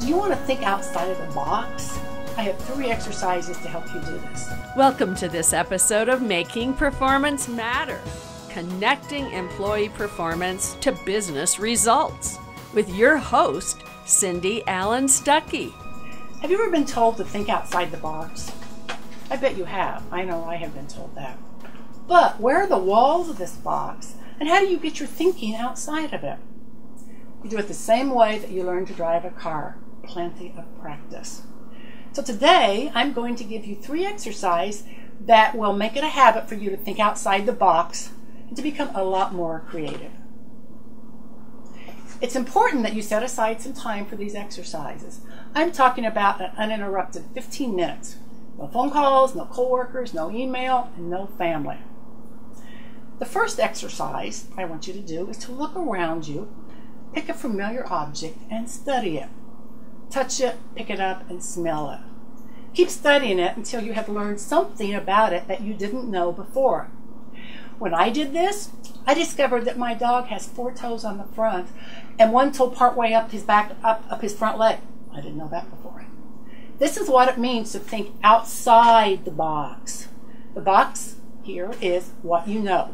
Do you want to think outside of the box? I have 3 exercises to help you do this. Welcome to this episode of Making Performance Matter, connecting employee performance to business results, with your host, Cindy Allen-Stuckey. Have you ever been told to think outside the box? I bet you have. I know I have been told that. But where are the walls of this box, and how do you get your thinking outside of it? You do it the same way that you learn to drive a car. Plenty of practice. So today, I'm going to give you 3 exercises that will make it a habit for you to think outside the box and to become a lot more creative. It's important that you set aside some time for these exercises. I'm talking about an uninterrupted 15 minutes. No phone calls, no coworkers, no email, and no family. The first exercise I want you to do is to look around you, pick a familiar object, and study it. Touch it, pick it up, and smell it. Keep studying it until you have learned something about it that you didn't know before. When I did this, I discovered that my dog has 4 toes on the front and 1 toe partway up his back, up his front leg. I didn't know that before. This is what it means to think outside the box. The box here is what you know.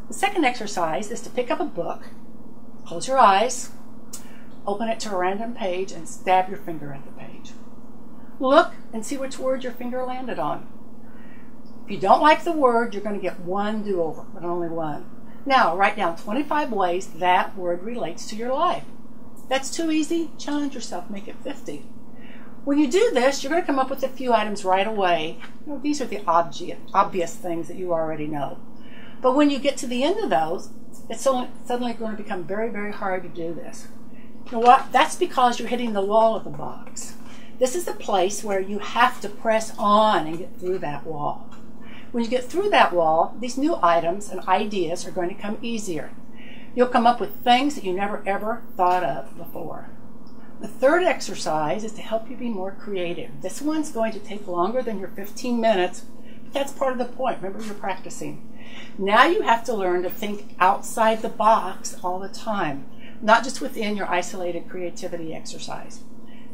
The second exercise is to pick up a book, close your eyes, open it to a random page, and stab your finger at the page. Look and see which word your finger landed on. If you don't like the word, you're going to get 1 do-over, but only 1. Now, write down 25 ways that word relates to your life. If that's too easy, challenge yourself, make it 50. When you do this, you're going to come up with a few items right away. These are the obvious things that you already know. But when you get to the end of those, it's suddenly going to become very, very hard to do this. You know what? That's because you're hitting the wall of the box. This is the place where you have to press on and get through that wall. When you get through that wall, these new items and ideas are going to come easier. You'll come up with things that you never ever thought of before. The third exercise is to help you be more creative. This one's going to take longer than your 15 minutes, but that's part of the point. Remember, you're practicing. Now you have to learn to think outside the box all the time, not just within your isolated creativity exercise.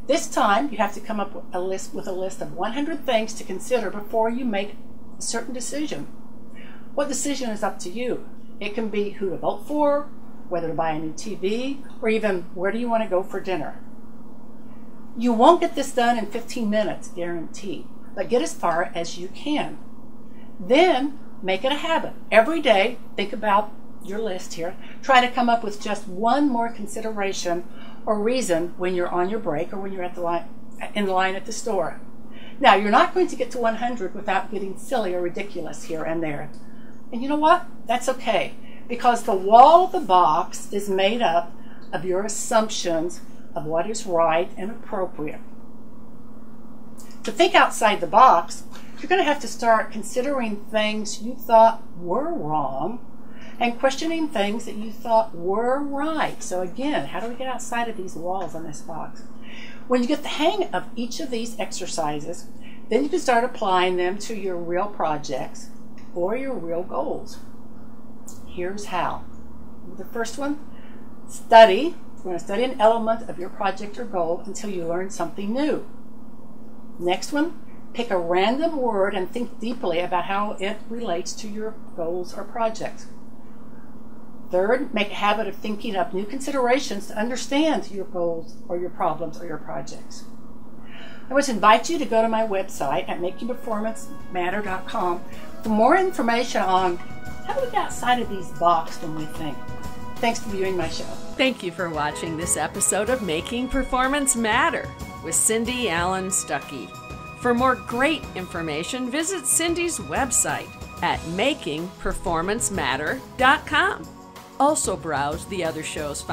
This time, you have to come up with a list of 100 things to consider before you make a certain decision. What decision is up to you? It can be who to vote for, whether to buy a new TV, or even where do you want to go for dinner. You won't get this done in 15 minutes, guaranteed, but get as far as you can. Then, make it a habit. Every day, think about your list here. Try to come up with just 1 more consideration or reason when you're on your break or when you're in the line at the store. Now, you're not going to get to 100 without getting silly or ridiculous here and there. And you know what? That's okay, because the wall of the box is made up of your assumptions of what is right and appropriate. To think outside the box, you're going to have to start considering things you thought were wrong and questioning things that you thought were right. So again, how do we get outside of these walls on this box? When you get the hang of each of these exercises, then you can start applying them to your real projects or your real goals. Here's how. The first one, study. You're going to study an element of your project or goal until you learn something new. Next one, pick a random word and think deeply about how it relates to your goals or projects. Third, make a habit of thinking up new considerations to understand your goals or your problems or your projects. I want to invite you to go to my website at makingperformancematter.com for more information on how do we get outside of these boxes when we think. Thanks for viewing my show. Thank you for watching this episode of Making Performance Matter with Cindy Allen-Stuckey. For more great information, visit Cindy's website at makingperformancematter.com. Also browse the other shows found